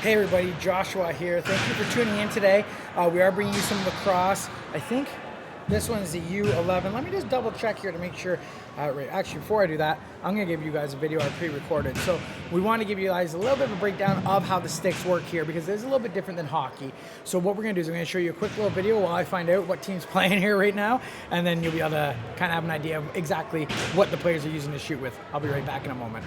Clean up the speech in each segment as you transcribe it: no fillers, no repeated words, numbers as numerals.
Hey everybody, Joshua here. Thank you for tuning in today. We are bringing you some lacrosse. I think this one is the U11. Let me just double check here to make sure. Actually, before I do that, I'm going to give you guys a video I pre-recorded. So we want to give you guys a little bit of a breakdown of how the sticks work here because it's a little bit different than hockey. So what we're going to do is I'm going to show you a quick little video while I find out what team's playing here right now, and then you'll be able to kind of have an idea of exactly what the players are using to shoot with. I'll be right back in a moment.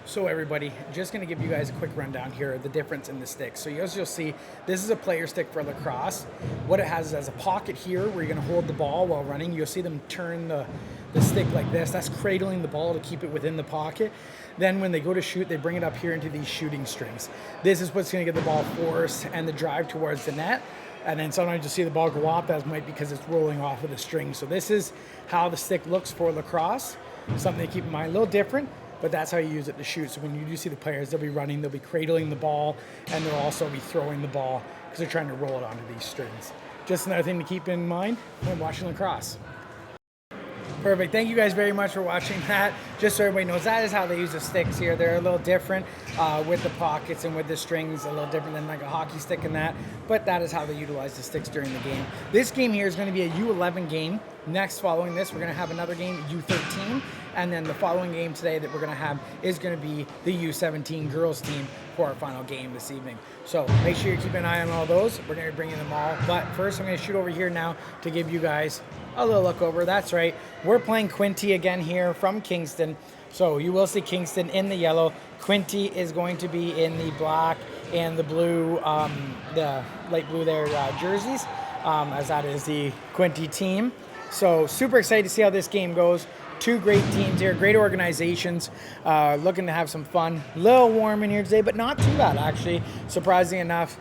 So everybody, just going to give you guys a quick rundown here of the difference in the sticks. So as you'll see, this is a player stick for lacrosse. What it has is a pocket here where you're going to hold the ball while running. You'll see them turn the stick like this. That's cradling the ball to keep it within the pocket. Then when they go to shoot, they bring it up here into these shooting strings. This is what's going to get the ball force and the drive towards the net. And then sometimes you'll see the ball go off. That might be because it's rolling off of the string. So this is how the stick looks for lacrosse. Something to keep in mind, a little different. But that's how you use it to shoot. So when you do see the players, they'll be running, they'll be cradling the ball, and they'll also be throwing the ball because they're trying to roll it onto these strings. Just another thing to keep in mind when watching lacrosse. Perfect. Thank you guys very much for watching that. Just so everybody knows, that is how they use the sticks here. They're a little different with the pockets and with the strings, a little different than like a hockey stick and that. But that is how they utilize the sticks during the game. This game here is going to be a U11 game. Next, following this, we're going to have another game, U13. And then the following game today that we're going to have is going to be the U17 girls team for our final game this evening. So make sure you keep an eye on all those. We're going to be bringing them all. But first, I'm going to shoot over here now to give you guys a little look over. That's right. We're playing Quinte again here from Kingston. So you will see Kingston in the yellow. Quinte is going to be in the black and the blue, the light blue there jerseys, as that is the Quinte team. So super excited to see how this game goes. Two great teams here, great organizations, looking to have some fun. A little warm in here today, but not too bad actually. Surprising enough,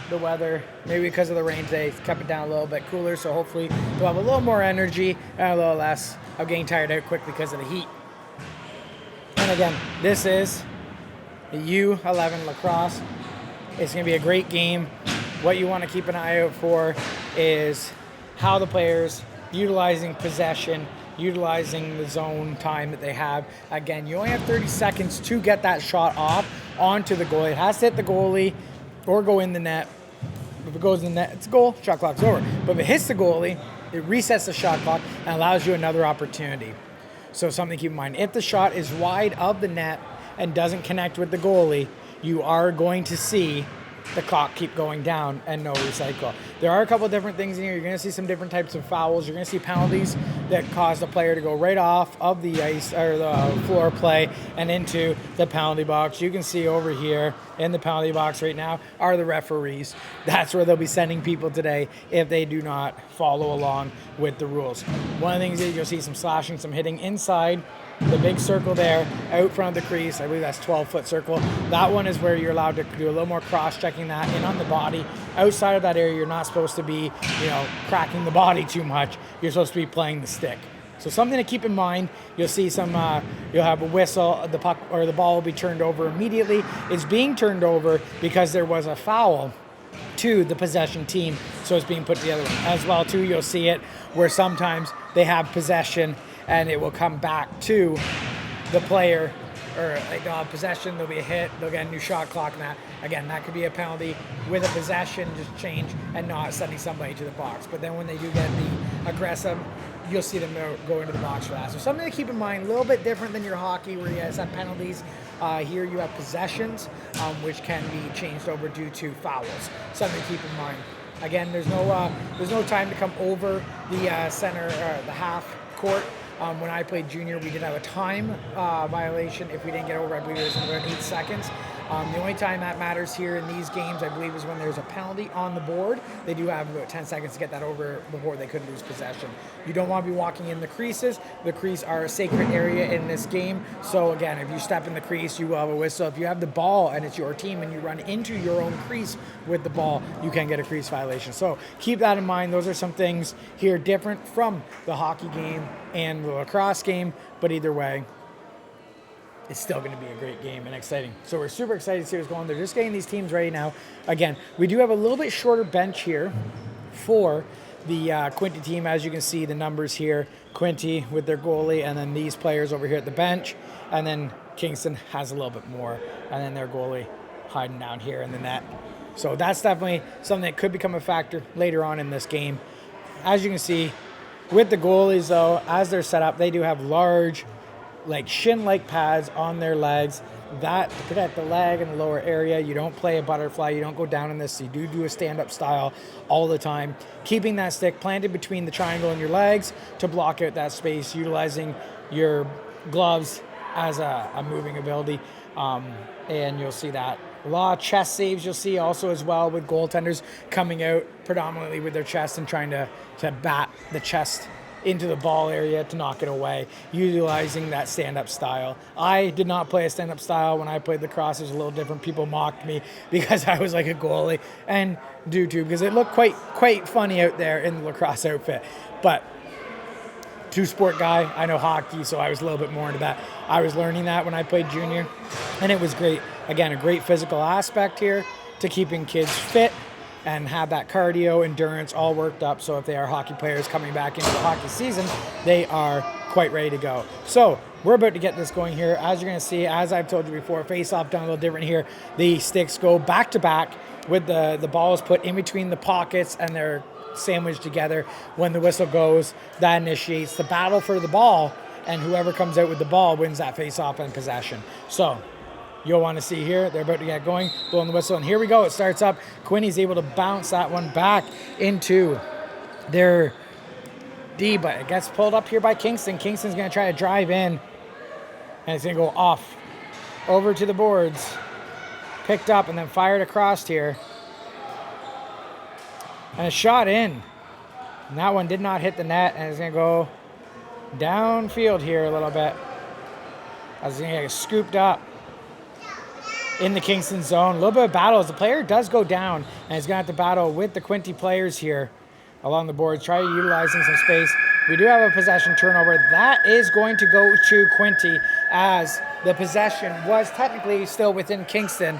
the weather, maybe because of the rain today, kept it down a little bit cooler, so hopefully they'll have a little more energy and a little less of getting tired out quickly because of the heat. And again, this is the U11 lacrosse. It's going to be a great game. What you want to keep an eye out for is how the players utilizing possession, utilizing the zone time that they have. Again, you only have 30 seconds to get that shot off onto the goalie. It has to hit the goalie or go in the net. If it goes in the net, it's a goal, shot clock's over. But if it hits the goalie, it resets the shot clock and allows you another opportunity. So something to keep in mind. If the shot is wide of the net and doesn't connect with the goalie, you are going to see the clock keep going down and no recycle. There are a couple different things in here. You're going to see some different types of fouls. You're going to see penalties that cause the player to go right off of the ice or the floor play and into the penalty box. You can see over here in the penalty box right now are the referees. That's where they'll be sending people today if they do not follow along with the rules. One of the things is you'll see some slashing, some hitting inside the big circle there, out front of the crease. I believe that's 12-foot circle. That one is where you're allowed to do a little more cross-checking that in on the body. Outside of that area, you're not supposed to be, cracking the body too much. You're supposed to be playing the stick. So something to keep in mind. You'll see you'll have a whistle. The puck or the ball will be turned over immediately. It's being turned over because there was a foul to the possession team, so it's being put to the other one. As well, too, you'll see it where sometimes they have possession and it will come back to the player, or like they'll have possession, there'll be a hit, they'll get a new shot clock, and that, again, that could be a penalty with a possession, just change and not sending somebody to the box. But then when they do get the aggressive, you'll see them go into the box for that. So something to keep in mind, a little bit different than your hockey where you guys have penalties. Here you have possessions, which can be changed over due to fouls. Something to keep in mind. Again, there's no time to come over the center, the half court. When I played junior, we did have a time violation. If we didn't get over, I believe it was about 8 seconds. The only time that matters here in these games, I believe, is when there's a penalty on the board. They do have about 10 seconds to get that over before they could lose possession. You don't want to be walking in the creases. The crease are a sacred area in this game. So again, if you step in the crease, you will have a whistle. If you have the ball and it's your team and you run into your own crease with the ball, you can get a crease violation. So keep that in mind. Those are some things here different from the hockey game and the lacrosse game, but either way, it's still going to be a great game and exciting. So we're super excited to see what's going on. They're just getting these teams ready now. Again, we do have a little bit shorter bench here for the Quinte team. As you can see, the numbers here, Quinte with their goalie, and then these players over here at the bench. And then Kingston has a little bit more, and then their goalie hiding down here in the net. So that's definitely something that could become a factor later on in this game. As you can see, with the goalies, though, as they're set up, they do have large, like shin-like pads on their legs that to protect the leg and the lower area. You don't play a butterfly. You don't go down in this. You do a stand-up style all the time. Keeping that stick planted between the triangle and your legs to block out that space, utilizing your gloves as a moving ability. And you'll see that. A lot of chest saves you'll see also as well with goaltenders coming out predominantly with their chest and trying to bat the chest into the ball area to knock it away, utilizing that stand-up style. I did not play a stand-up style when I played lacrosse. It was a little different. People mocked me because I was like a goalie, and do too, because it looked quite funny out there in the lacrosse outfit. But two-sport guy, I know hockey, so I was a little bit more into that. I was learning that when I played junior, and it was great. Again, a great physical aspect here to keeping kids fit and have that cardio, endurance all worked up. So if they are hockey players coming back into the hockey season, they are quite ready to go. So we're about to get this going here. As you're going to see, as I've told you before, face-off done a little different here. The sticks go back-to-back with the balls put in between the pockets, and they're sandwiched together. When the whistle goes, that initiates the battle for the ball, and whoever comes out with the ball wins that face-off and possession. So you'll want to see here, they're about to get going, blowing the whistle, and here we go. It starts up. Quinte's able to bounce that one back into their D, but it gets pulled up here by Kingston. Kingston's going to try to drive in, and it's going to go off over to the boards, picked up, and then fired across here. And a shot in. And that one did not hit the net, and it's going to go downfield here a little bit. As it's going to get scooped up in the Kingston zone. A little bit of battle as the player does go down, and he's going to have to battle with the Quinte players here along the boards, try utilizing some space. We do have a possession turnover. That is going to go to Quinte, as the possession was technically still within Kingston,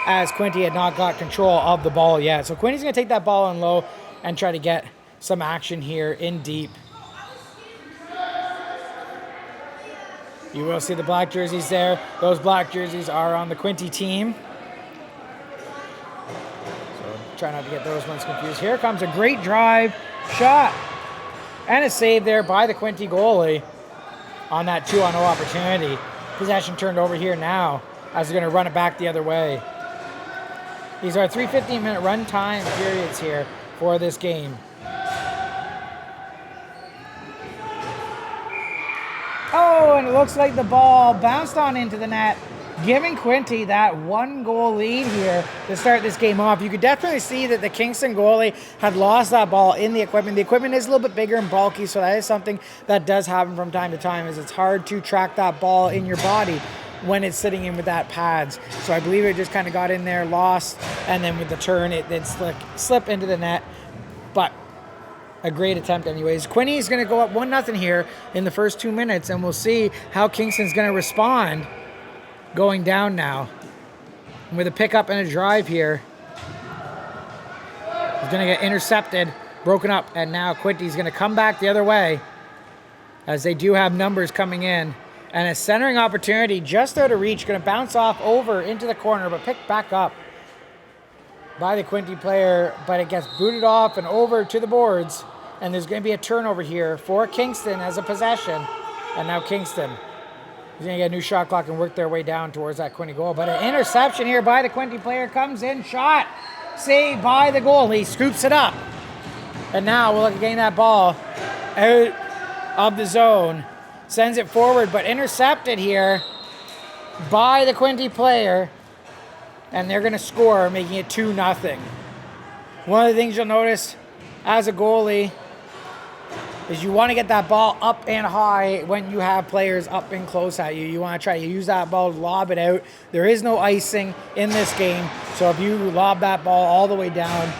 as Quinte had not got control of the ball yet. So Quinte's going to take that ball on low and try to get some action here in deep. You will see the black jerseys there. Those black jerseys are on the Quinte team. So try not to get those ones confused. Here comes a great drive, shot, and a save there by the Quinte goalie on that 2-on-0 opportunity. Possession turned over here now as they're going to run it back the other way. These are 3 15-minute run time periods here for this game. Oh, and it looks like the ball bounced on into the net, giving Quinte that 1-goal lead here to start this game off. You could definitely see that the Kingston goalie had lost that ball in the equipment. The equipment is a little bit bigger and bulky, so that is something that does happen from time to time, is it's hard to track that ball in your body when it's sitting in with that pads. So I believe it just kind of got in there, lost, and then with the turn, it did slip into the net. But a great attempt anyways. Quinte is going to go up 1-0 here in the first 2 minutes, and we'll see how Kingston's going to respond going down now. And with a pickup and a drive here, he's going to get intercepted, broken up, and now Quinte's going to come back the other way, as they do have numbers coming in. And a centering opportunity just out of reach, going to bounce off over into the corner, but picked back up by the Quinte player, but it gets booted off and over to the boards, and there's going to be a turnover here for Kingston as a possession. And now Kingston is going to get a new shot clock and work their way down towards that Quinte goal. But an interception here by the Quinte player comes in, shot, saved by the goalie, scoops it up. And now we'll look at getting that ball out of the zone, sends it forward, but intercepted here by the Quinte player. And they're going to score, making it 2-0. One of the things you'll notice as a goalie is you want to get that ball up and high when you have players up and close at you. You want to try to use that ball to lob it out. There is no icing in this game, so if you lob that ball all the way down,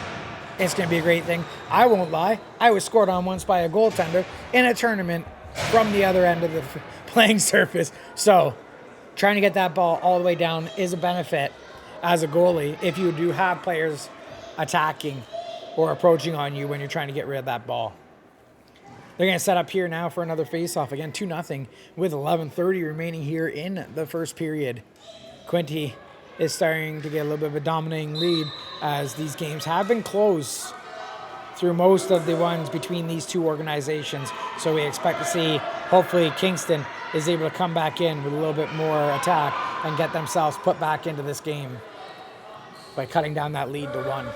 it's going to be a great thing. I won't lie. I was scored on once by a goaltender in a tournament from the other end of the playing surface. So trying to get that ball all the way down is a benefit as a goalie if you do have players attacking or approaching on you when you're trying to get rid of that ball. They're going to set up here now for another face-off. Again, 2-0 with 11:30 remaining here in the first period. Quinte is starting to get a little bit of a dominating lead, as these games have been close through most of the ones between these two organizations. So we expect to see, hopefully, Kingston is able to come back in with a little bit more attack and get themselves put back into this game by cutting down that lead to 1.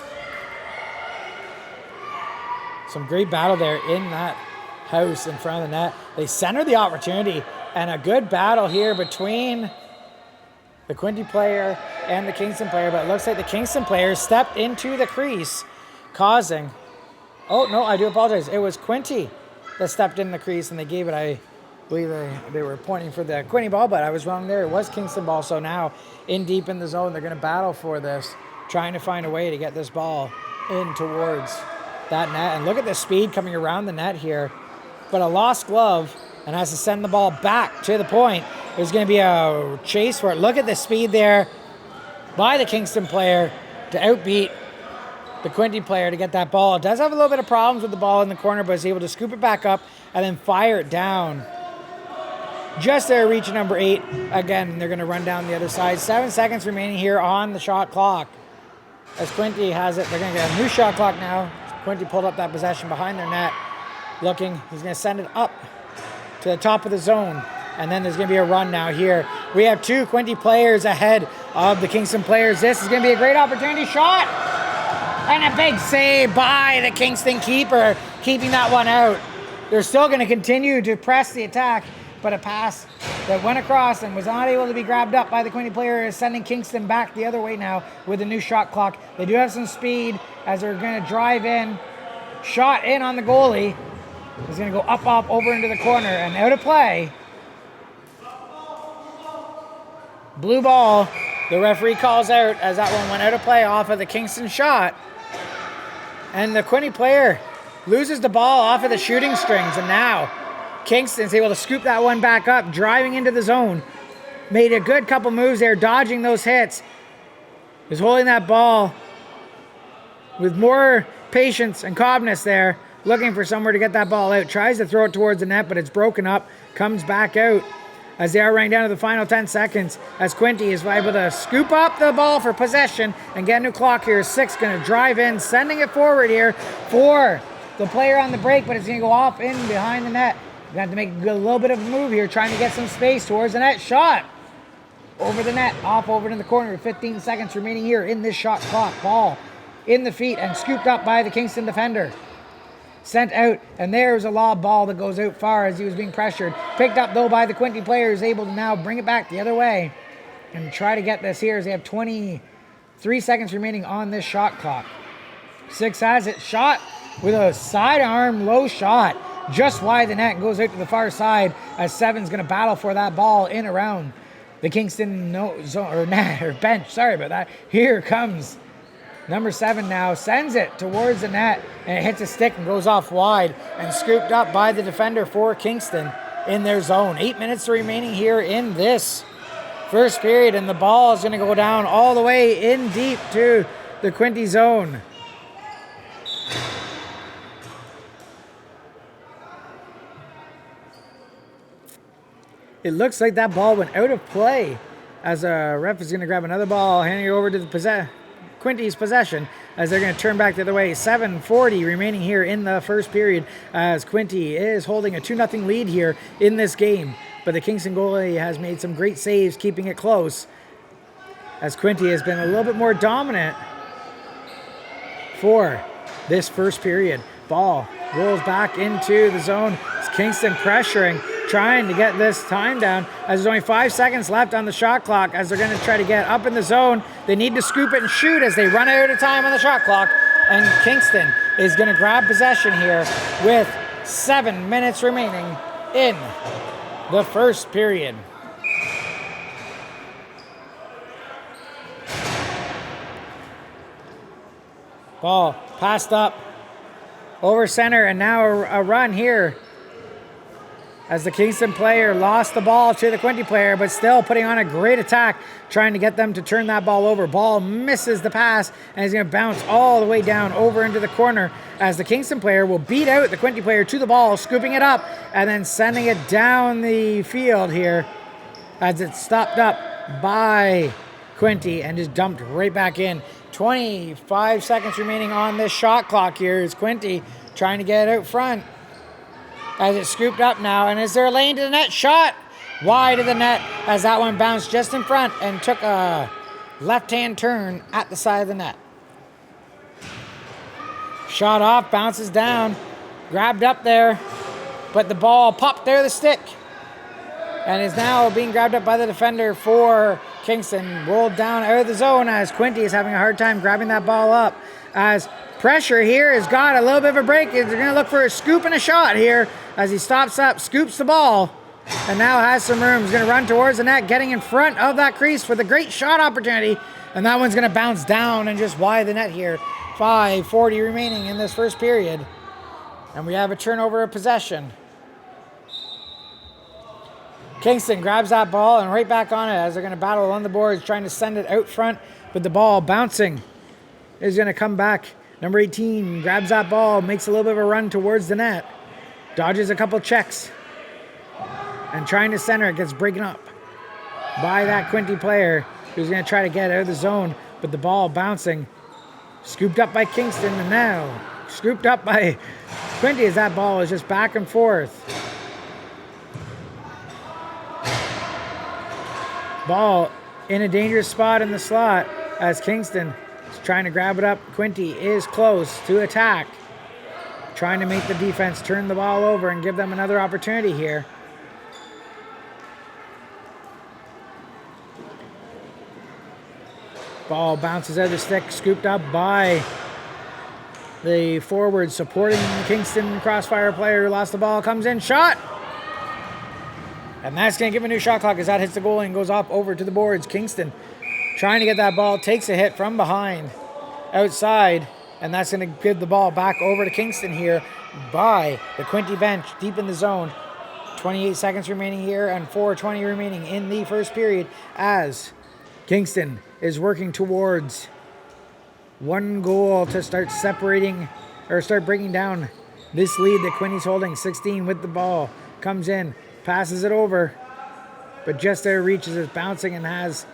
Some great battle there in that house in front of the net. They center the opportunity, and a good battle here between the Quinte player and the Kingston player, but it looks like the Kingston player stepped into the crease, causing... Oh, no, I do apologize. It was Quinte that stepped in the crease, and they gave it, I believe they were pointing for the Quinte ball, but I was wrong there. It was Kingston ball, so now in deep in the zone, they're going to battle for this, trying to find a way to get this ball in towards that net. And look at the speed coming around the net here. But a lost glove, and has to send the ball back to the point. There's going to be a chase for it. Look at the speed there by the Kingston player to outbeat the Quinte player to get that ball. It does have a little bit of problems with the ball in the corner, but is able to scoop it back up and then fire it down. Just there, reach number 8. Again, they're going to run down the other side. 7 seconds remaining here on the shot clock. As Quinte has it, they're going to get a new shot clock now. Quinte pulled up that possession behind their net. Looking, he's going to send it up to the top of the zone. And then there's going to be a run now here. We have 2 Quinte players ahead of the Kingston players. This is going to be a great opportunity. Shot! And a big save by the Kingston keeper, keeping that one out. They're still going to continue to press the attack, but a pass that went across and was not able to be grabbed up by the Quinte player is sending Kingston back the other way now with a new shot clock. They do have some speed as they're going to drive in. Shot in on the goalie. He's going to go up over into the corner and out of play. Blue ball. The referee calls out as that one went out of play off of the Kingston shot. And the Quinte player loses the ball off of the shooting strings. And now Kingston's able to scoop that one back up, driving into the zone. Made a good couple moves there, dodging those hits. Is holding that ball with more patience and calmness there. Looking for somewhere to get that ball out. Tries to throw it towards the net, but it's broken up. Comes back out. As they are running down to the final 10 seconds, as Quinte is able to scoop up the ball for possession and get a new clock here. 6 going to drive in, sending it forward here for the player on the break, but it's going to go off in behind the net. Going to have to make a little bit of a move here, trying to get some space towards the net. Shot over the net, off over to the corner with 15 seconds remaining here in this shot clock. Ball in the feet and scooped up by the Kingston defender. Sent out, and there's a lob ball that goes out far as he was being pressured. Picked up, though, by the Quinte player, is able to now bring it back the other way and try to get this here as they have 23 seconds remaining on this shot clock. 6 has it. Shot with a sidearm low shot just wide the net and goes out to the far side as 7's going to battle for that ball in around the Kingston bench. Sorry about that. Here comes number 7 now, sends it towards the net, and it hits a stick and goes off wide and scooped up by the defender for Kingston in their zone. 8 minutes remaining here in this first period, and the ball is going to go down all the way in deep to the Quinte zone. It looks like that ball went out of play as a ref is going to grab another ball, handing it over to the Quinte's possession as they're going to turn back the other way. 7:40 remaining here in the first period as Quinte is holding a 2-0 lead here in this game. But the Kingston goalie has made some great saves, keeping it close as Quinte has been a little bit more dominant for this first period. Ball rolls back into the zone. It's Kingston pressuring, trying to get this time down as there's only 5 seconds left on the shot clock as they're going to try to get up in the zone. They need to scoop it and shoot as they run out of time on the shot clock. And Kingston is going to grab possession here with 7 minutes remaining in the first period. Ball passed up over center, and now a run here as the Kingston player lost the ball to the Quinte player, but still putting on a great attack, trying to get them to turn that ball over. Ball misses the pass, and he's going to bounce all the way down over into the corner as the Kingston player will beat out the Quinte player to the ball, scooping it up, and then sending it down the field here as it's stopped up by Quinte and just dumped right back in. 25 seconds remaining on this shot clock here is Quinte trying to get it out front. As it's scooped up now, and is there a lane to the net? Shot wide of the net as that one bounced just in front and took a left-hand turn at the side of the net. Shot off, bounces down, grabbed up there, but the ball popped there the stick and is now being grabbed up by the defender for Kingston. Rolled down out of the zone as Quinte is having a hard time grabbing that ball up. As pressure here has got a little bit of a break. They're going to look for a scoop and a shot here as he stops up, scoops the ball, and now has some room. He's going to run towards the net, getting in front of that crease for the great shot opportunity. And that one's going to bounce down and just wide the net here. 5:40 remaining in this first period. And we have a turnover of possession. Kingston grabs that ball and right back on it as they're going to battle on the boards, trying to send it out front, but the ball bouncing is going to come back. Number 18 grabs that ball, makes a little bit of a run towards the net, dodges a couple checks, and trying to center it, gets broken up by that Quinte player who's going to try to get out of the zone, but the ball bouncing, scooped up by Kingston, and now scooped up by Quinte as that ball is just back and forth. Ball in a dangerous spot in the slot as Kingston is trying to grab it up. Quinte is close to attack, trying to make the defense turn the ball over and give them another opportunity here. Ball bounces out of the stick, scooped up by the forward supporting the Kingston Krossfire player who lost the ball. Comes in, shot! And that's going to give a new shot clock as that hits the goalie and goes off over to the boards. Kingston trying to get that ball, takes a hit from behind, outside, and that's going to give the ball back over to Kingston here by the Quinte bench, deep in the zone. 28 seconds remaining here and 4:20 remaining in the first period as Kingston is working towards one goal to start separating or start breaking down this lead that Quinte's holding. 16 with the ball, comes in, passes it over, but just there reaches it, bouncing, and has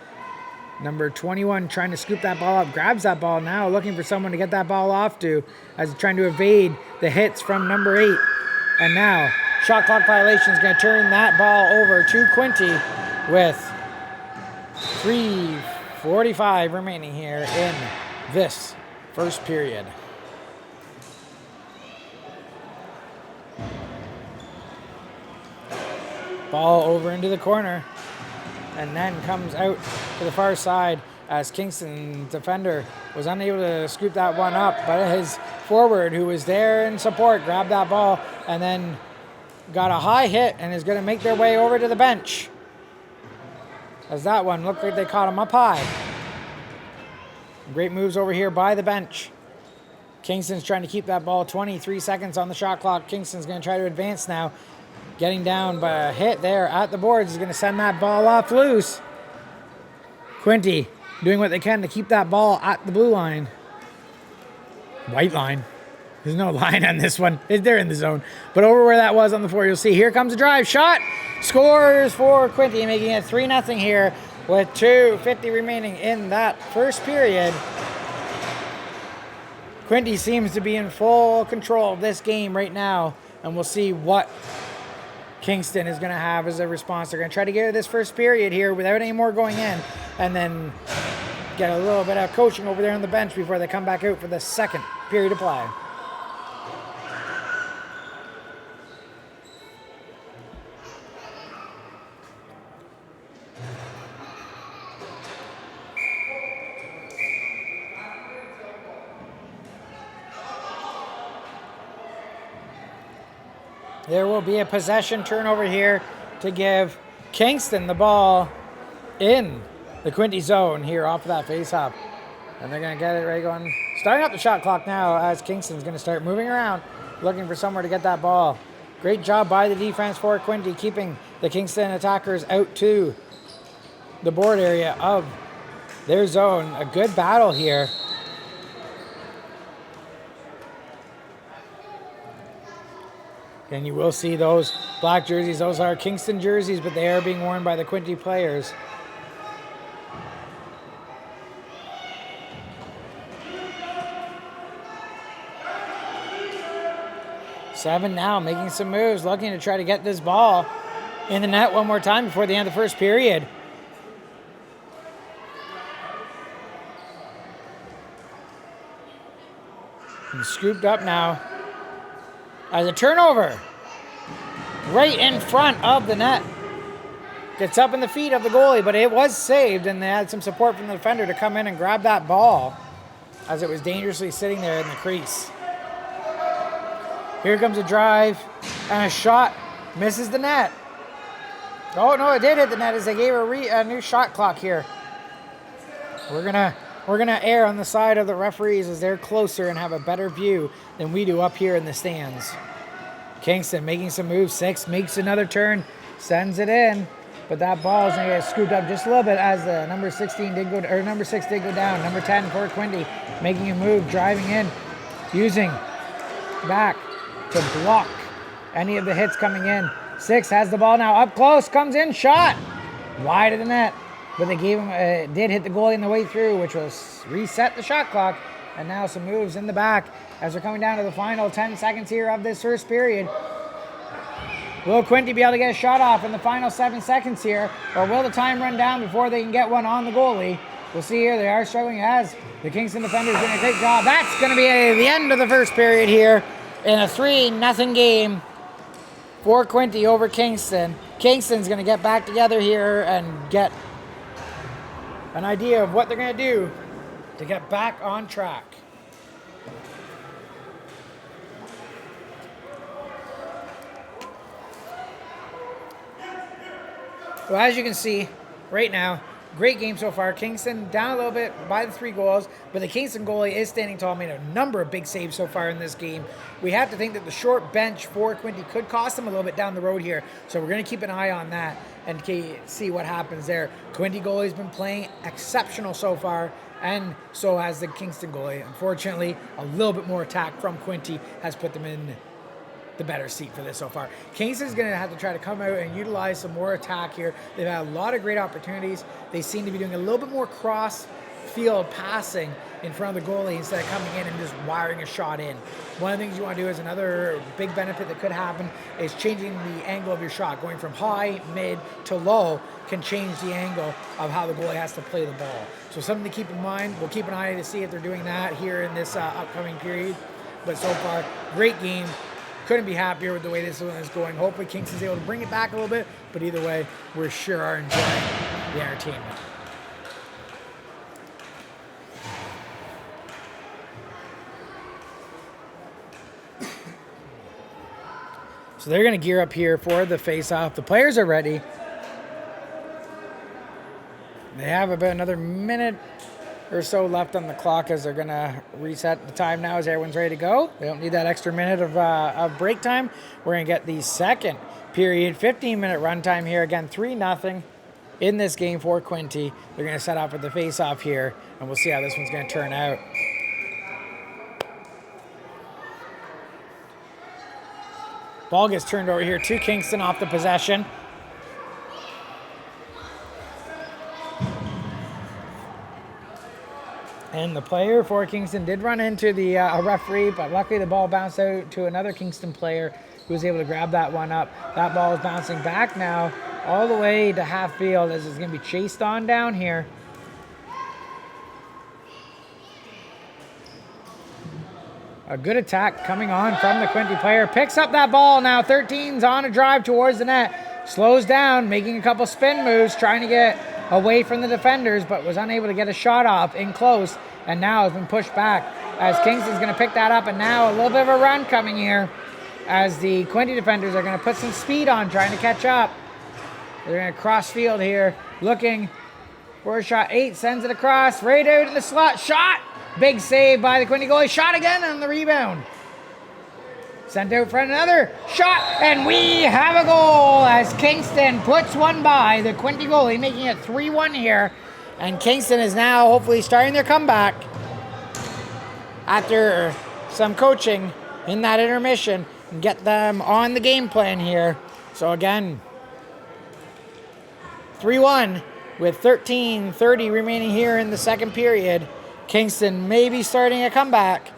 number 21 trying to scoop that ball up, grabs that ball now, looking for someone to get that ball off to as he's trying to evade the hits from number 8. And now, shot clock violation is going to turn that ball over to Quinte with 3:45 remaining here in this first period. Ball over into the corner and then comes out to the far side as Kingston defender was unable to scoop that one up, but his forward who was there in support grabbed that ball and then got a high hit and is going to make their way over to the bench as that one looked like they caught him up high. Great moves over here by the bench. Kingston's trying to keep that ball. 23 seconds on the shot clock. Kingston's going to try to advance now. Getting down by a hit there at the boards is going to send that ball off loose. Quinte doing what they can to keep that ball at the blue line. White line. There's no line on this one. They're in the zone. But over where that was on the floor, you'll see. Here comes the drive. Shot. Scores for Quinte, making it 3-0 here with 2:50 remaining in that first period. Quinte seems to be in full control of this game right now. And we'll see what Kingston is going to have as a response. They're going to try to get to this first period here without any more going in, and then get a little bit of coaching over there on the bench before they come back out for the second period of play. There will be a possession turnover here to give Kingston the ball in the Quinte zone here off of that face-off. And they're going to get it right going. Starting up the shot clock now as Kingston's going to start moving around, looking for somewhere to get that ball. Great job by the defense for Quinte, keeping the Kingston attackers out to the board area of their zone. A good battle here. And you will see those black jerseys. Those are Kingston jerseys, but they are being worn by the Quinte players. 7 now, making some moves, looking to try to get this ball in the net one more time before the end of the first period. And scooped up now as a turnover right in front of the net. Gets up in the feet of the goalie, but it was saved, and they had some support from the defender to come in and grab that ball as it was dangerously sitting there in the crease. Here comes a drive, and a shot misses the net. Oh, no, it did hit the net as they gave a new shot clock here. We're gonna err on the side of the referees as they're closer and have a better view than we do up here in the stands. Kingston making some moves. 6 makes another turn, sends it in, but that ball is gonna get scooped up just a little bit as the number 6 did go down. Number 10 for Quinte making a move, driving in, using back to block any of the hits coming in. 6 has the ball now up close, comes in, shot wide of the net, but they gave him did hit the goalie on the way through, which was reset the shot clock. And now some moves in the back as they're coming down to the final 10 seconds here of this first period. Will Quinte be able to get a shot off in the final 7 seconds here, or will the time run down before they can get one on the goalie? We'll see here. They are struggling as the Kingston defenders doing a great job. That's going to be the end of the first period here in a 3-0 game for Quinte over Kingston. Kingston's going to get back together here and get an idea of what they're going to do to get back on track. Well, as you can see right now, great game so far. Kingston down a little bit by the 3 goals, but the Kingston goalie is standing tall, made a number of big saves so far in this game. We have to think that the short bench for Quinte could cost them a little bit down the road here, so we're going to keep an eye on that and see what happens there. Quinte goalie's been playing exceptional so far, and so has the Kingston goalie. Unfortunately, a little bit more attack from Quinte has put them in the better seat for this so far. Kingston's going to have to try to come out and utilize some more attack here. They've had a lot of great opportunities. They seem to be doing a little bit more cross-field passing in front of the goalie instead of coming in and just wiring a shot in. One of the things you want to do is another big benefit that could happen is changing the angle of your shot. Going from high, mid to low can change the angle of how the goalie has to play the ball. So something to keep in mind. We'll keep an eye to see if they're doing that here in this upcoming period. But so far, great game. Couldn't be happier with the way this one is going. Hopefully Kingston's able to bring it back a little bit, but either way, we sure are enjoying the entertainment. So they're going to gear up here for the face-off. The players are ready. They have about another minute or so left on the clock as they're going to reset the time now as everyone's ready to go. They don't need that extra minute of break time. We're going to get the second period, 15-minute runtime here. Again, 3-0 in this game for Quinte. They're going to set up with the face-off here, and we'll see how this one's going to turn out. Ball gets turned over here to Kingston off the possession. And the player for Kingston did run into the referee, but luckily the ball bounced out to another Kingston player who was able to grab that one up. That ball is bouncing back now all the way to half field as it's going to be chased on down here. A good attack coming on from the Quinte player. Picks up that ball now. 13's on a drive towards the net. Slows down, making a couple spin moves, trying to get away from the defenders, but was unable to get a shot off in close, and now has been pushed back as Kingston's going to pick that up, and now a little bit of a run coming here as the Quinte defenders are going to put some speed on, trying to catch up. They're going to cross field here, looking for a shot. 8 sends it across, right out in the slot, shot! Big save by the Quinte goalie, shot again on the rebound. Sent out for another shot, and we have a goal as Kingston puts one by the Quinte goalie, making it 3-1 here. And Kingston is now hopefully starting their comeback after some coaching in that intermission and get them on the game plan here. So again, 3-1 with 13:30 remaining here in the second period. Kingston may be starting a comeback.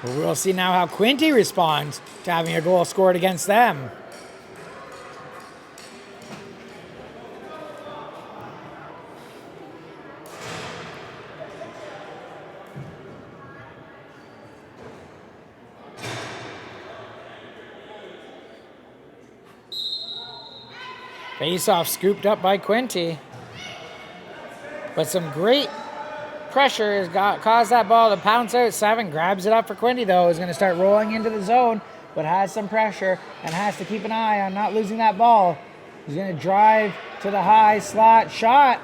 But we'll see now how Quinte responds to having a goal scored against them. Face-off scooped up by Quinte. But some great pressure has caused that ball to pounce out. 7 grabs it up for Quinte, though. Is going to start rolling into the zone, but has some pressure and has to keep an eye on not losing that ball. He's going to drive to the high slot. Shot.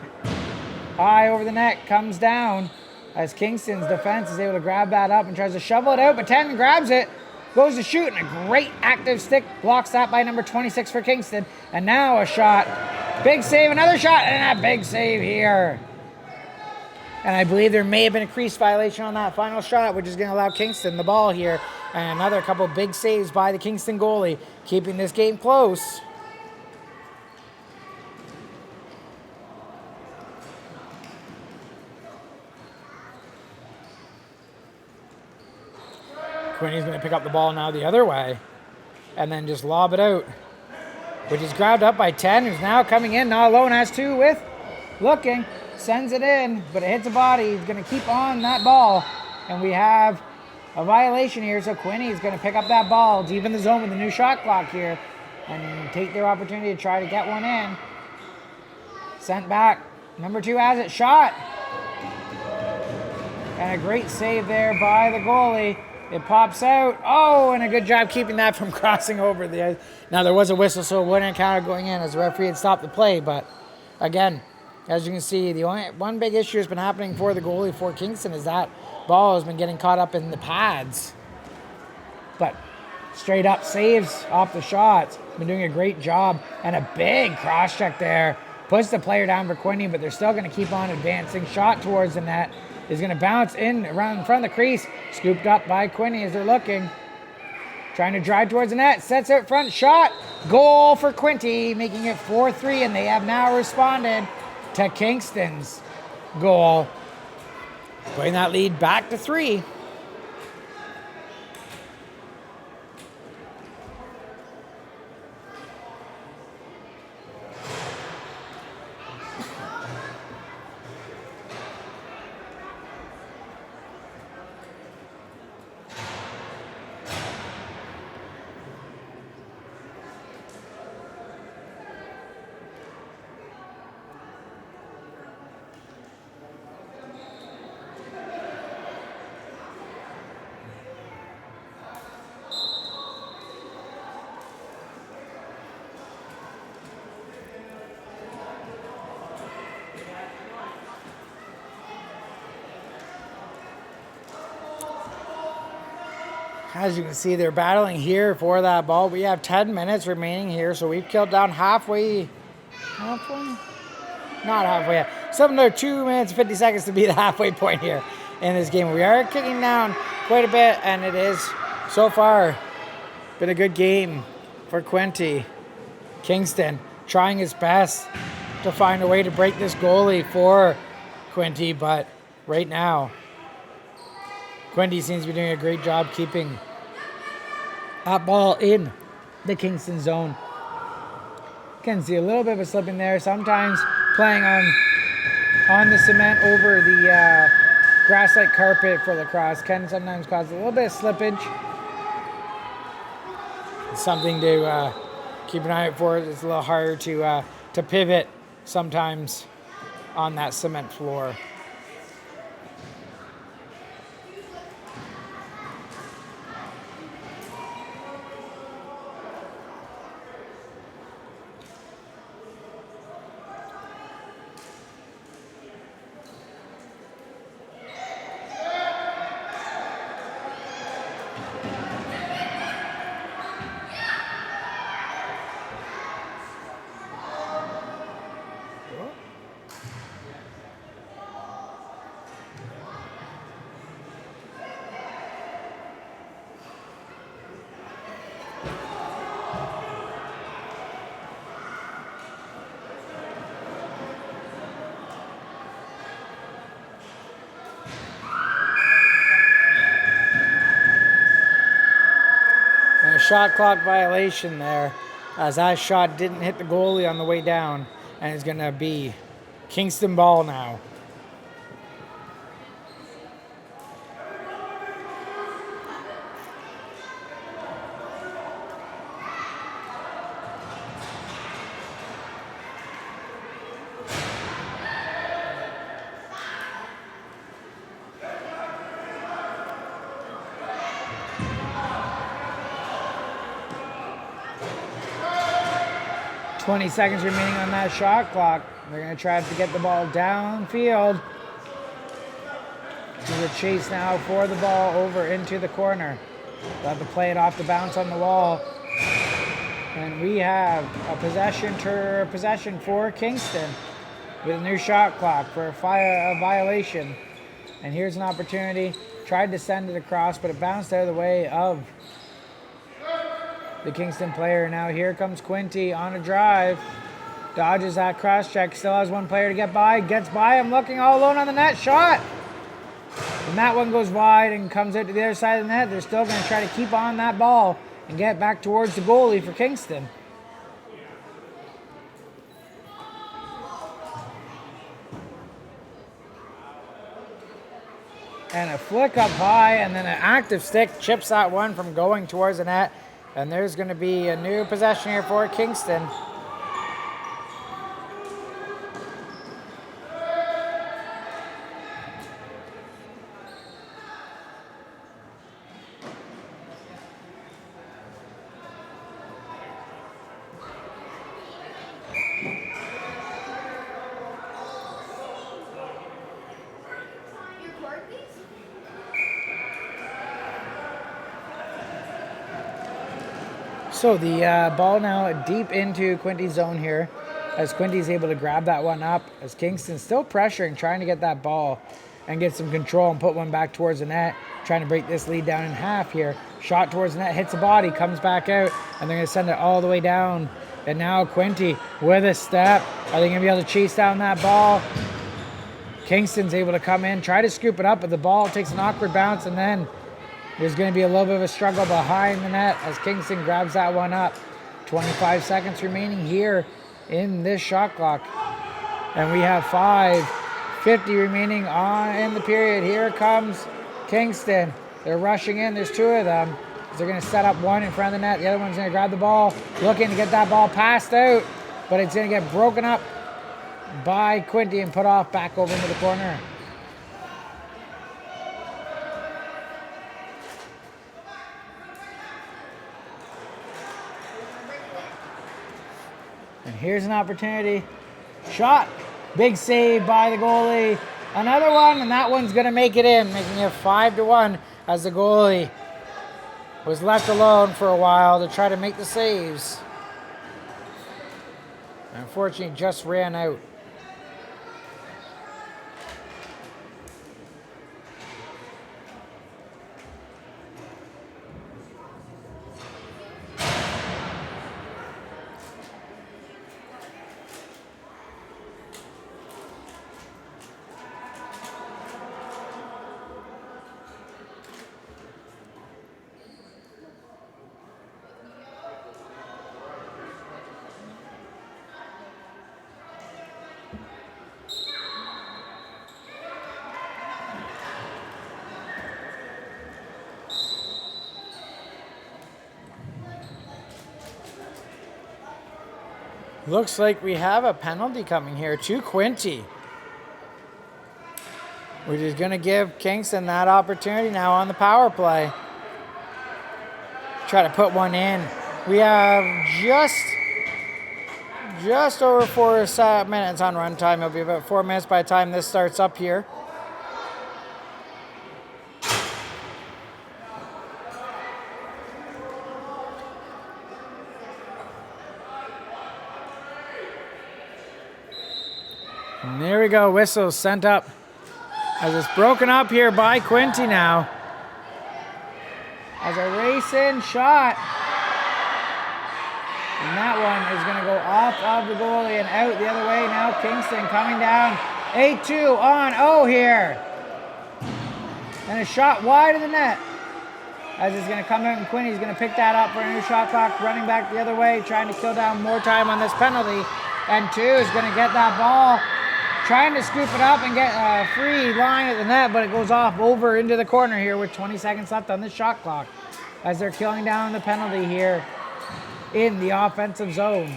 High over the net. Comes down as Kingston's defense is able to grab that up and tries to shovel it out, but 10 grabs it. Goes to shoot, and a great active stick blocks that by number 26 for Kingston. And now a shot. Big save, another shot, and a big save here. And I believe there may have been a crease violation on that final shot, which is going to allow Kingston the ball here. And another couple big saves by the Kingston goalie, keeping this game close. Quinte's going to pick up the ball now the other way and then just lob it out, which is grabbed up by 10, who's now coming in, not alone, has 2 with, looking, sends it in, but it hits a body. He's going to keep on that ball, and we have a violation here, so Quinte is going to pick up that ball deep in the zone with the new shot clock here and take their opportunity to try to get one in. Sent back. Number 2 has it. Shot. And a great save there by the goalie. It pops out. Oh, and a good job keeping that from crossing over the ice. Now, there was a whistle, so it wouldn't count going in as the referee had stopped the play. But, again, as you can see, the only one big issue has been happening for the goalie for Kingston is that ball has been getting caught up in the pads. But straight up saves off the shots. Been doing a great job. And a big cross check there. Puts the player down for Quinte, but they're still going to keep on advancing. Shot towards the net. Is going to bounce in around in front of the crease. Scooped up by Quinte as they're looking. Trying to drive towards the net. Sets out front. Shot. Goal for Quinte, making it 4-3. And they have now responded to Kingston's goal. Putting that lead back to 3. As you can see, they're battling here for that ball. We have 10 minutes remaining here, so we've killed down halfway? Not halfway yet. Something like 2 minutes, 50 seconds to be the halfway point here in this game. We are kicking down quite a bit, and it is, so far, been a good game for Quinte. Kingston trying his best to find a way to break this goalie for Quinte, but right now, Quinte seems to be doing a great job keeping that ball in the Kingston zone. Can see a little bit of a slipping there. Sometimes playing on the cement over the grass-like carpet for lacrosse can sometimes cause a little bit of slippage. It's something to keep an eye out for. It's a little harder to pivot sometimes on that cement floor. shot clock violation there, as that shot didn't hit the goalie on the way down, and it's going to be Kingston ball now. $20 seconds remaining on that shot clock. They're going to try to get the ball downfield. There's a chase now for the ball over into the corner. They'll have to play it off the bounce on the wall. And we have a possession for Kingston with a new shot clock for a violation. And here's an opportunity. Tried to send it across, but it bounced out of the way of the Kingston player. Now here comes Quinte on a drive. Dodges that cross check. Still has one player to get by. Gets by him, looking all alone on the net. Shot! And that one goes wide and comes out to the other side of the net. They're still going to try to keep on that ball and get back towards the goalie for Kingston. And a flick up high, and then an active stick chips that one from going towards the net. And there's going to be a new possession here for Kingston. So the ball now deep into Quinte's zone here, as Quinte's able to grab that one up, as Kingston's still pressuring, trying to get that ball and get some control and put one back towards the net, trying to break this lead down in half here. Shot towards the net, hits the body, comes back out, and they're going to send it all the way down. And now Quinte with a step. Are they going to be able to chase down that ball? Kingston's able to come in, try to scoop it up, but the ball takes an awkward bounce, and then there's going to be a little bit of a struggle behind the net as Kingston grabs that one up. 25 seconds remaining here in this shot clock. And we have 5:50 remaining in the period. Here comes Kingston. They're rushing in. There's two of them. They're going to set up one in front of the net. The other one's going to grab the ball, looking to get that ball passed out, but it's going to get broken up by Quinte and put off back over into the corner. And here's an opportunity. Shot. Big save by the goalie. Another one, and that one's going to make it in, making it 5-1 as the goalie was left alone for a while to try to make the saves. Unfortunately, just ran out. Looks like we have a penalty coming here to Quinte, which is going to give Kingston that opportunity now on the power play. Try to put one in. We have just over 4 minutes on runtime. It'll be about 4 minutes by the time this starts up here. And there we go, whistle sent up as it's broken up here by Quinte now. As a race-in shot. And that one is going to go off of the goalie and out the other way. Now Kingston coming down 8-2 on O here. And a shot wide of the net. as he's going to come out, and Quinte's going to pick that up for a new shot clock, running back the other way, trying to kill down more time on this penalty. And 2 is going to get that ball, trying to scoop it up and get a free line at the net, but it goes off over into the corner here with 20 seconds left on the shot clock as they're killing down the penalty here in the offensive zone.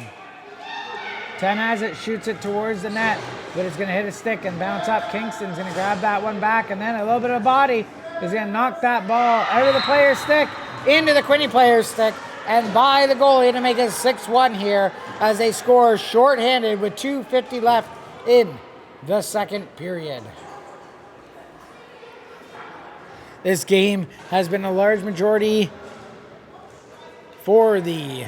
10 has it, shoots it towards the net, but it's going to hit a stick and bounce up. Kingston's going to grab that one back, and then a little bit of body is going to knock that ball out of the player's stick into the Quinte player's stick and by the goalie to make it 6-1 here as they score shorthanded with 2:50 left in the second period. This game has been a large majority for the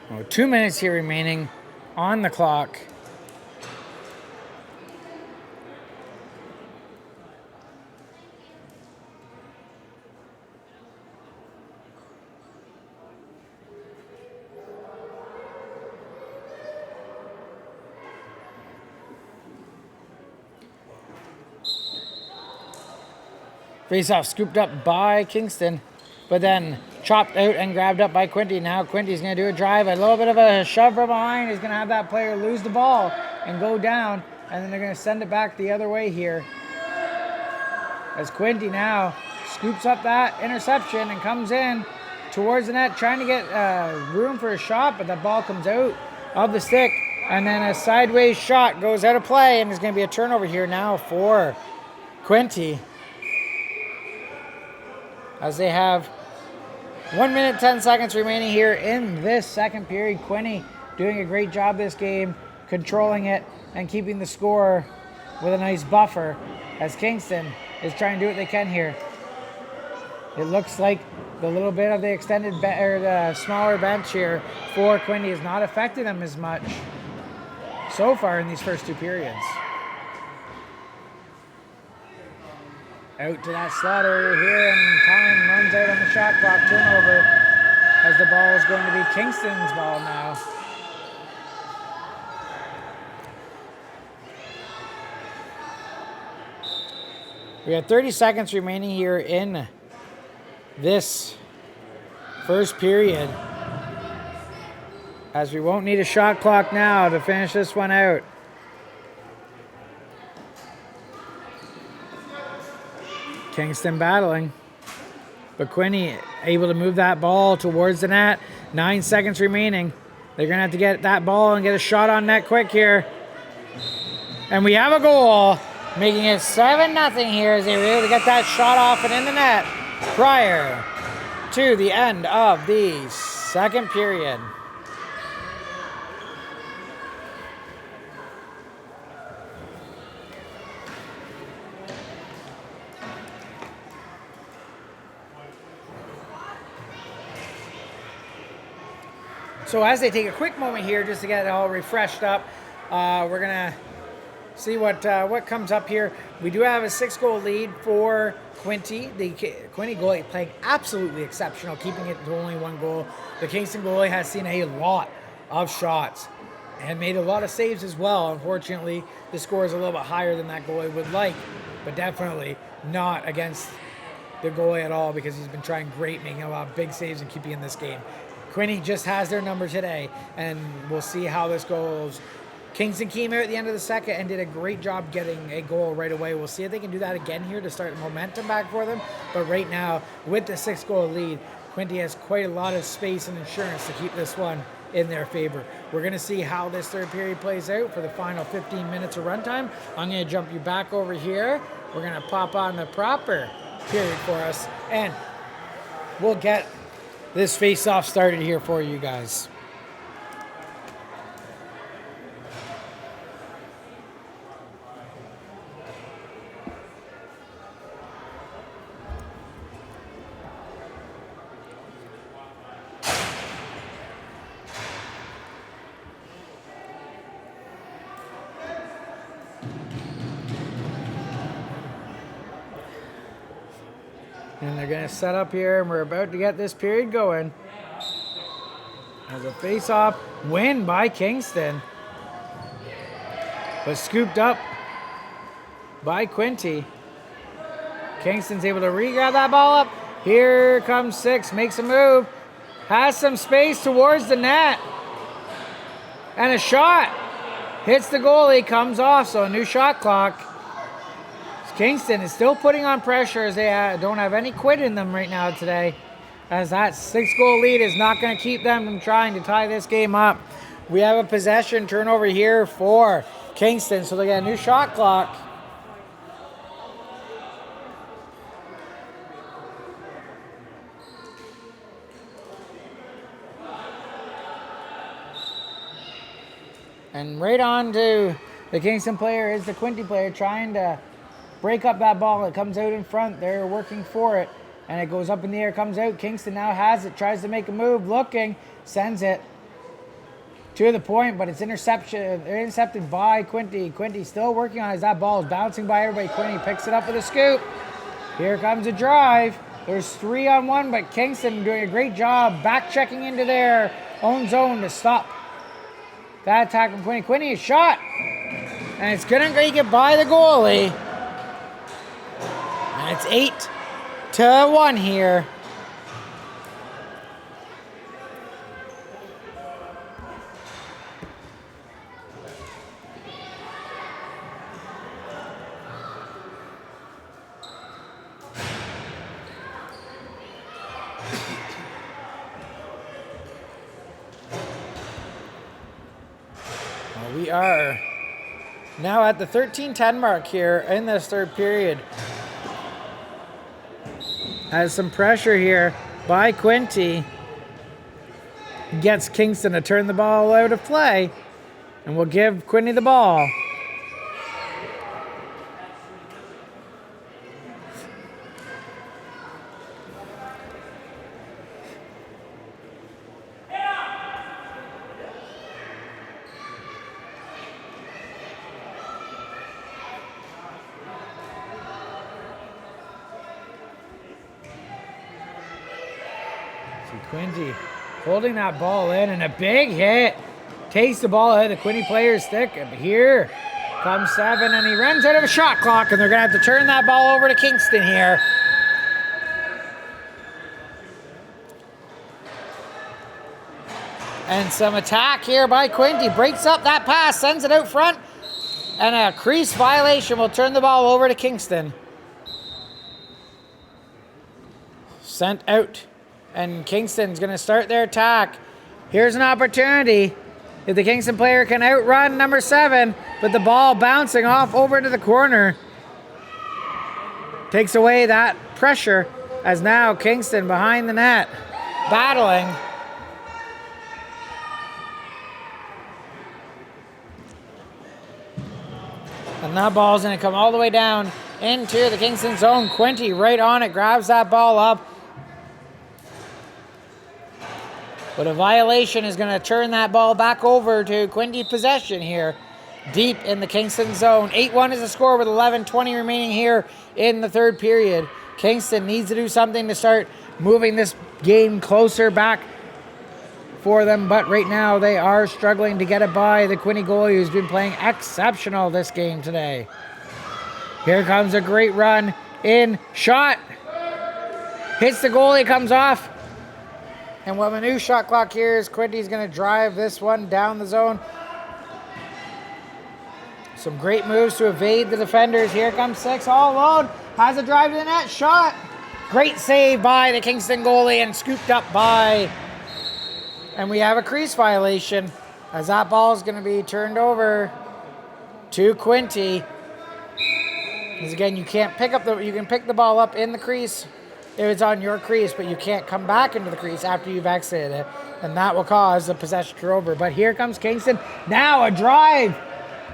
Oh, 2 minutes here remaining on the clock. Face-off scooped up by Kingston, but then chopped out and grabbed up by Quinte. Now Quinte's going to do a drive, a little bit of a shove from behind. He's going to have that player lose the ball and go down, and then they're going to send it back the other way here. As Quinte now scoops up that interception and comes in towards the net, trying to get room for a shot, but the ball comes out of the stick, and then a sideways shot goes out of play, and there's going to be a turnover here now for Quinte, as they have 1 minute, 10 seconds remaining here in this second period. Quinte doing a great job this game, controlling it and keeping the score with a nice buffer, as Kingston is trying to do what they can here. It looks like the little bit of the extended or the smaller bench here for Quinte is not affecting them as much so far in these first 2 periods. Out to that slot area here, and time runs out on the shot clock. Turnover, as the ball is going to be Kingston's ball now. We have 30 seconds remaining here in this first period, as we won't need a shot clock now to finish this one out. Kingston battling, but Quinte able to move that ball towards the net. 9 seconds remaining. They're going to have to get that ball and get a shot on net quick here. And we have a goal, making it 7-0 here as they were able to get that shot off and in the net prior to the end of the second period. So as they take a quick moment here just to get it all refreshed up, we're going to see what comes up here. We do have a 6-goal lead for Quinte. The Quinte goalie playing absolutely exceptional, keeping it to only 1 goal. The Kingston goalie has seen a lot of shots and made a lot of saves as well. Unfortunately, the score is a little bit higher than that goalie would like, but definitely not against the goalie at all, because he's been trying great, making a lot of big saves and keeping in this game. Quinte just has their number today, and we'll see how this goes. Kingston came out at the end of the second and did a great job getting a goal right away. We'll see if they can do that again here to start momentum back for them. But right now, with the 6-goal lead, Quinte has quite a lot of space and insurance to keep this one in their favor. We're going to see how this third period plays out for the final 15 minutes of runtime. I'm going to jump you back over here. We're going to pop on the proper period for us, and we'll get this face-off started here for you guys. And they're going to set up here, and we're about to get this period going. As a face-off win by Kingston. But scooped up by Quinte. Kingston's able to re-grab that ball up. Here comes 6, makes a move. Has some space towards the net. And a shot. Hits the goalie, comes off, so a new shot clock. Kingston is still putting on pressure as they don't have any quit in them right now today. As that 6-goal lead is not going to keep them from trying to tie this game up. We have a possession turnover here for Kingston, so they get a new shot clock. And right on to the Kingston player is the Quinte player trying to break up that ball. It comes out in front. They're working for it. And it goes up in the air, comes out. Kingston now has it, tries to make a move, looking, sends it to the point, but it's intercepted by Quinte. Quinte still working on it as that ball is bouncing by everybody. Quinte picks it up with a scoop. Here comes a drive. There's 3-on-1, but Kingston doing a great job back checking into their own zone to stop that attack from Quinte. Quinte is shot, and it's going to make it by the goalie. And it's 8-1 here. We are now at the 13:10 mark here in this third period. Has some pressure here by Quinte. Gets Kingston to turn the ball out of play. And we'll give Quinte the ball. Quinte holding that ball in, and a big hit. Takes the ball out of the Quinte player's stick. And here comes 7, and he runs out of a shot clock, and they're going to have to turn that ball over to Kingston here. And some attack here by Quinte. Breaks up that pass, sends it out front, and a crease violation will turn the ball over to Kingston. Sent out. And Kingston's going to start their attack. Here's an opportunity. If the Kingston player can outrun number 7, but the ball bouncing off over to the corner. Takes away that pressure as now Kingston behind the net. Battling. And that ball's going to come all the way down into the Kingston zone. Quinte right on it, grabs that ball up. But a violation is going to turn that ball back over to Quinte possession here. Deep in the Kingston zone. 8-1 is the score with 11:20 remaining here in the third period. Kingston needs to do something to start moving this game closer back for them. But right now they are struggling to get it by the Quinte goalie, who's been playing exceptional this game today. Here comes a great run in. Shot. Hits the goalie, comes off. And with a new shot clock here, is Quinte's going to drive this one down the zone. Some great moves to evade the defenders. Here comes 6 all alone. Has a drive to the net. Shot. Great save by the Kingston goalie and scooped up by. And we have a crease violation as that ball is going to be turned over to Quinte. Because again, you can't pick up you can pick the ball up in the crease if it's on your crease, but you can't come back into the crease after you've exited it, and that will cause a possession turnover. But here comes Kingston. Now a drive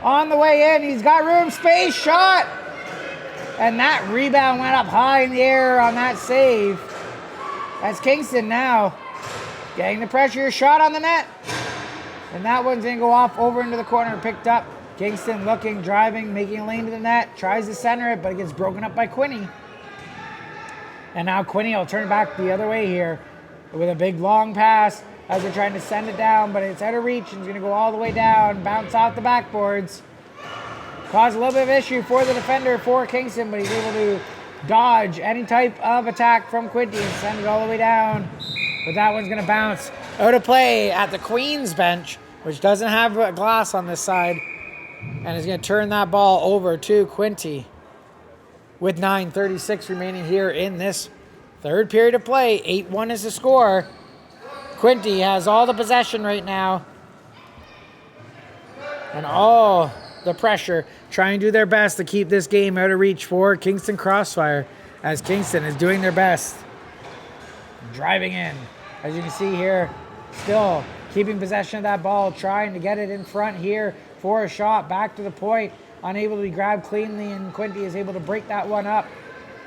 on the way in. He's got room, space, shot. And that rebound went up high in the air on that save. That's Kingston now getting the pressure. Shot on the net. And that one's going to go off over into the corner, picked up. Kingston looking, driving, making a lane to the net. Tries to center it, but it gets broken up by Quinte. And now Quinte will turn back the other way here with a big long pass as they're trying to send it down, but it's out of reach and it's going to go all the way down, bounce off the backboards. Cause a little bit of issue for the defender for Kingston, but he's able to dodge any type of attack from Quinte and send it all the way down. But that one's going to bounce out of play at the Queen's bench, which doesn't have a glass on this side, and is going to turn that ball over to Quinte with 9:36 remaining here in this third period of play. 8-1 is the score. Quinte has all the possession right now and all the pressure, trying to do their best to keep this game out of reach for Kingston Krossfire, as Kingston is doing their best. Driving in, as you can see here, still keeping possession of that ball, trying to get it in front here for a shot, back to the point, unable to be grabbed cleanly, and Quinte is able to break that one up.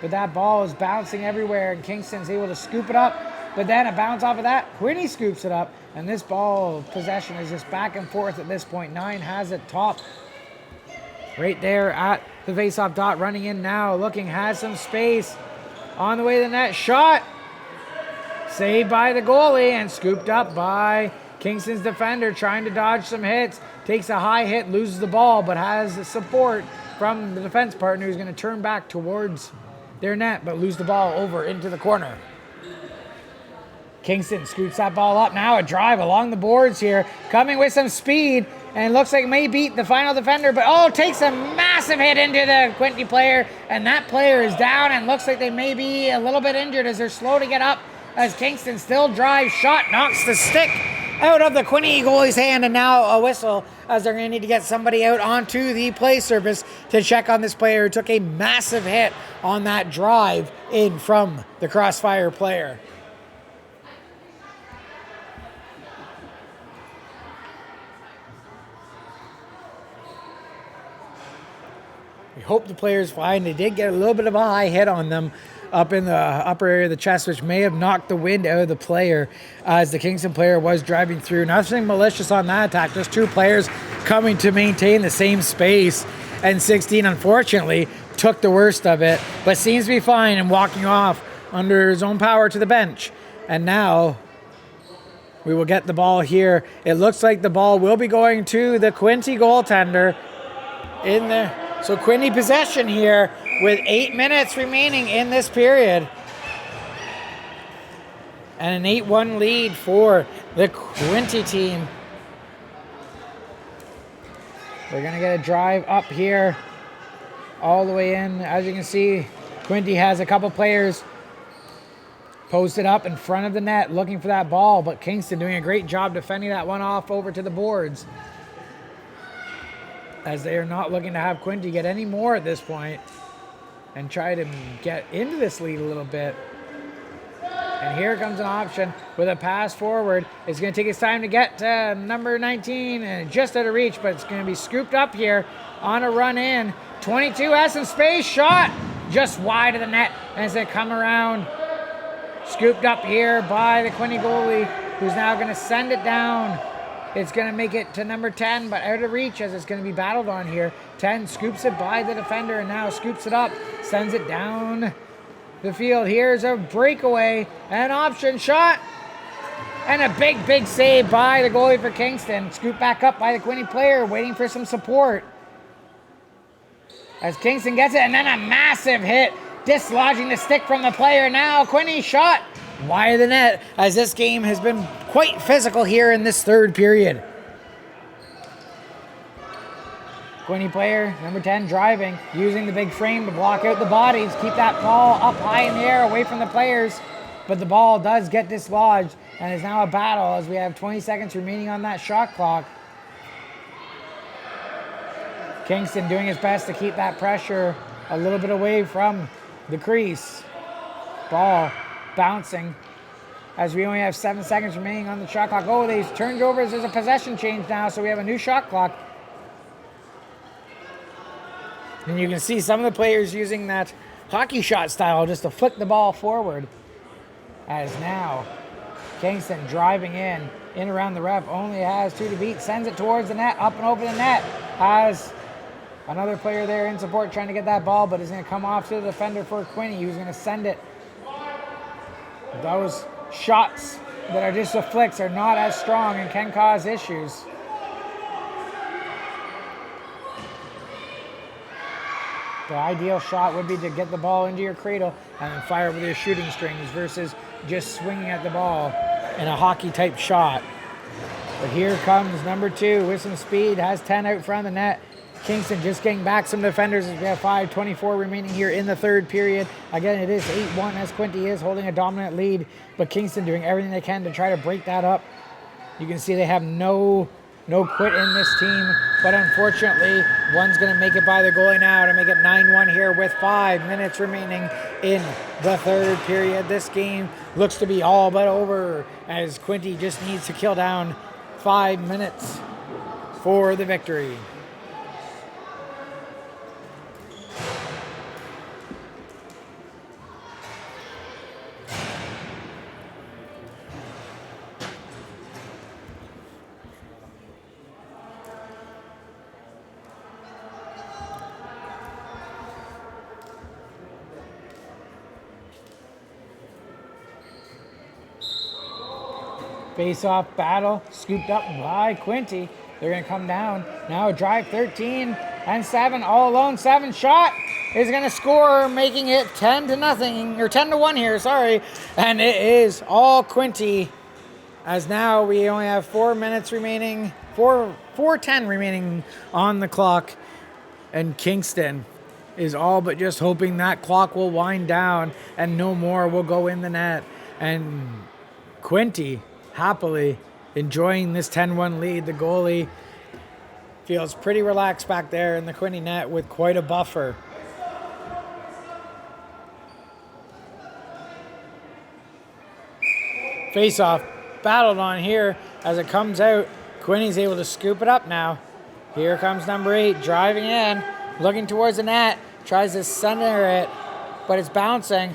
But that ball is bouncing everywhere, and Kingston's able to scoop it up. But then a bounce off of that, Quinte scoops it up, and this ball possession is just back and forth at this point. 9 has it top right there at the face-off dot, running in now, looking, has some space on the way to the net. Shot saved by the goalie and scooped up by Kingston's defender, trying to dodge some hits. Takes a high hit, loses the ball, but has the support from the defense partner who's going to turn back towards their net, but lose the ball over into the corner. Kingston scoops that ball up now, a drive along the boards here, coming with some speed, and looks like it may beat the final defender, but takes a massive hit into the Quinte player, and that player is down and looks like they may be a little bit injured as they're slow to get up, as Kingston still drives. Shot knocks the stick out of the Quinte goalie's hand, and now a whistle as they're going to need to get somebody out onto the play surface to check on this player who took a massive hit on that drive in from the Krossfire player. We hope the player's fine. They did get a little bit of a high hit on them up in the upper area of the chest, which may have knocked the wind out of the player as the Kingston player was driving through. Nothing malicious on that attack. Just two players coming to maintain the same space. And 16, unfortunately, took the worst of it, but seems to be fine and walking off under his own power to the bench. And now we will get the ball here. It looks like the ball will be going to the Quinte goaltender in there. So Quinte possession here with 8 minutes remaining in this period. And an 8-1 lead for the Quinte team. We're going to get a drive up here all the way in. As you can see, Quinte has a couple players posted up in front of the net looking for that ball, but Kingston doing a great job defending that one off over to the boards, as they are not looking to have Quinte get any more at this point and try to get into this lead a little bit. And here comes an option with a pass forward. It's going to take its time to get to number 19, and just out of reach, but it's going to be scooped up here on a run in. 22 has some space, shot just wide of the net, and it's going to come around. Scooped up here by the Quinte goalie, who's now going to send it down. It's going to make it to number 10, but out of reach as it's going to be battled on here. 10 scoops it by the defender and now scoops it up, sends it down the field. Here's a breakaway, an option shot, and a big save by the goalie for Kingston. Scooped back up by the Quinte player, waiting for some support. As Kingston gets it, and then a massive hit, dislodging the stick from the player. Now Quinte shot wide of the net, as this game has been quite physical here in this third period. Quinte player, number 10, driving, using the big frame to block out the bodies, keep that ball up high in the air away from the players, but the ball does get dislodged, and is now a battle as we have 20 seconds remaining on that shot clock. Kingston doing his best to keep that pressure a little bit away from the crease. Ball bouncing as we only have 7 seconds remaining on the shot clock. They turned over as there's a possession change now, so we have a new shot clock. And you can see some of the players using that hockey shot style just to flick the ball forward. As now Kingston driving in around the ref, only has 2 to beat, sends it towards the net, up and over the net. Has another player there in support trying to get that ball, but is going to come off to the defender for Quinte, who's going to send it Those shots that are just the flicks are not as strong and can cause issues. The ideal shot would be to get the ball into your cradle and then fire with your shooting strings versus just swinging at the ball in a hockey type shot. But here comes number 2 with some speed, has 10 out front of the net. Kingston just getting back some defenders as we have 5:24 remaining here in the third period. Again, it is 8-1 as Quinte is holding a dominant lead, but Kingston doing everything they can to try to break that up. You can see they have no quit in this team, but unfortunately, one's going to make it by the goalie now to make it 9-1 here with 5 minutes remaining in the third period. This game looks to be all but over as Quinte just needs to kill down 5 minutes for the victory. Face-off battle, scooped up by Quinte. They're going to come down. Now drive 13 and 7, all alone. 7 shot is going to score, making it 10-0, or 10-1 here, sorry. And it is all Quinte, as now we only have 4 minutes remaining, 4:10 remaining on the clock. And Kingston is all but just hoping that clock will wind down and no more will go in the net. And Quinte happily enjoying this 10-1 lead. The goalie feels pretty relaxed back there in the Quinte net with quite a buffer. Face-off battled on here as it comes out. Quinte's able to scoop it up now. Here comes number 8 driving in, looking towards the net, tries to center it, but it's bouncing.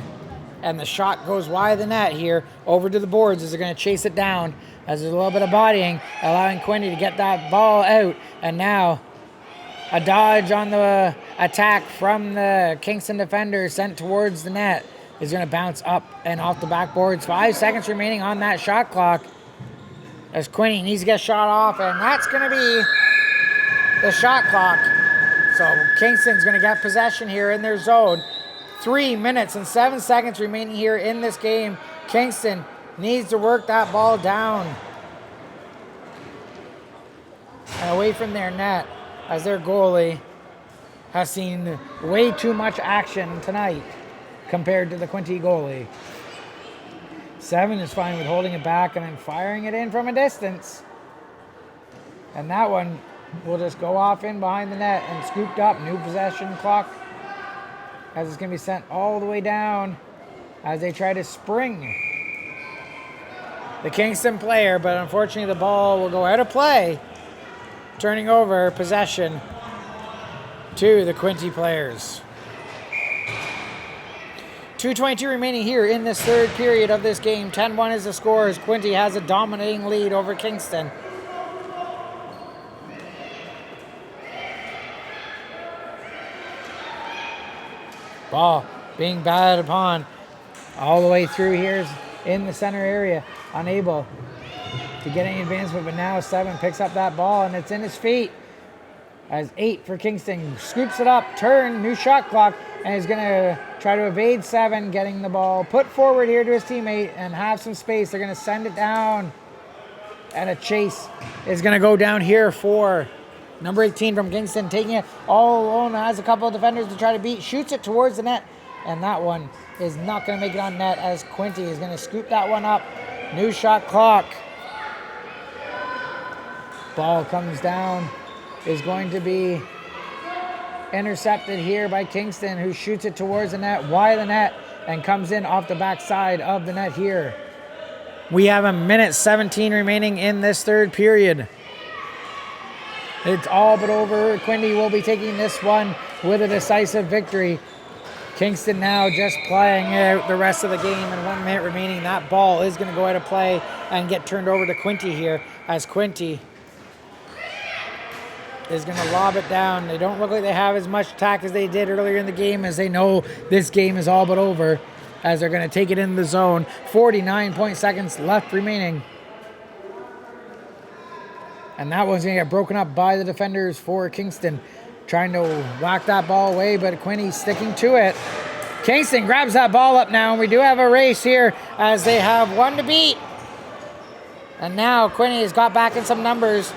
And the shot goes wide of the net here, over to the boards as they're going to chase it down. As there's a little bit of bodying, allowing Quinte to get that ball out. And now a dodge on the attack from the Kingston defender sent towards the net is going to bounce up and off the backboards. 5 seconds remaining on that shot clock as Quinte needs to get shot off, and that's going to be the shot clock. So Kingston's going to get possession here in their zone. 3 minutes and 7 seconds remaining here in this game. Kingston needs to work that ball down and away from their net, as their goalie has seen way too much action tonight compared to the Quinte goalie. 7 is fine with holding it back and then firing it in from a distance. And that one will just go off in behind the net and scooped up. New possession clock as it's going to be sent all the way down as they try to spring the Kingston player, but unfortunately the ball will go out of play, turning over possession to the Quinte players. 2:22 remaining here in this third period of this game. 10-1 is the score as Quinte has a dominating lead over Kingston. Ball being batted upon all the way through here in the center area. Unable to get any advancement, but now 7 picks up that ball and it's in his feet. As 8 for Kingston scoops it up, turn, new shot clock, and is going to try to evade 7, getting the ball put forward here to his teammate and have some space. They're going to send it down, and a chase is going to go down here for number 18 from Kingston, taking it all alone, has a couple of defenders to try to beat, shoots it towards the net, and that one is not going to make it on net as Quinte is going to scoop that one up. New shot clock. Ball comes down, is going to be intercepted here by Kingston, who shoots it towards the net, wide of the net, and comes in off the backside of the net here. We have 1:17 remaining in this third period. It's all but over. Quinte will be taking this one with a decisive victory. Kingston now just playing out the rest of the game, and 1 minute remaining. That ball is going to go out of play and get turned over to Quinte here, as Quinte is going to lob it down. They don't look like they have as much attack as they did earlier in the game, as they know this game is all but over. as they're going to take it in the zone. 49 seconds left remaining. And that one's going to get broken up by the defenders for Kingston. Trying to whack that ball away, but Quinte sticking to it. Kingston grabs that ball up now, and we do have a race here as they have one to beat. And now Quinte has got back in some numbers.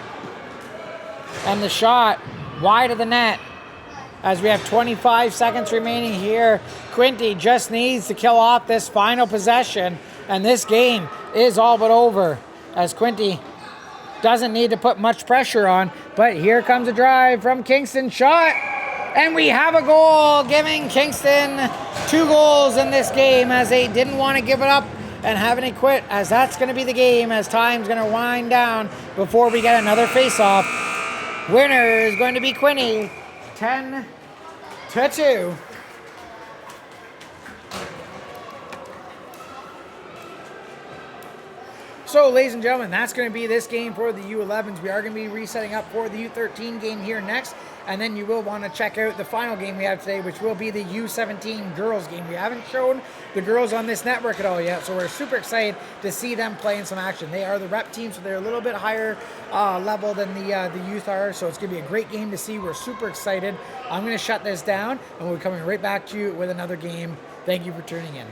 And the shot wide of the net as we have 25 seconds remaining here. Quinte just needs to kill off this final possession, and this game is all but over as Quinte doesn't need to put much pressure on. But here comes a drive from Kingston. Shot, and we have a goal, giving Kingston 2 goals in this game as they didn't want to give it up and have any quit, as that's going to be the game as time's going to wind down before we get another face-off. Winner is going to be Quinte, 10-2. So, ladies and gentlemen, that's going to be this game for the U11s. We are going to be resetting up for the U13 game here next, and then you will want to check out the final game we have today, which will be the U17 girls game. We haven't shown the girls on this network at all yet, so we're super excited to see them play in some action. They are the rep team, so they're a little bit higher level than the youth are, so it's going to be a great game to see. We're super excited. I'm going to shut this down, and we'll be coming right back to you with another game. Thank you for tuning in.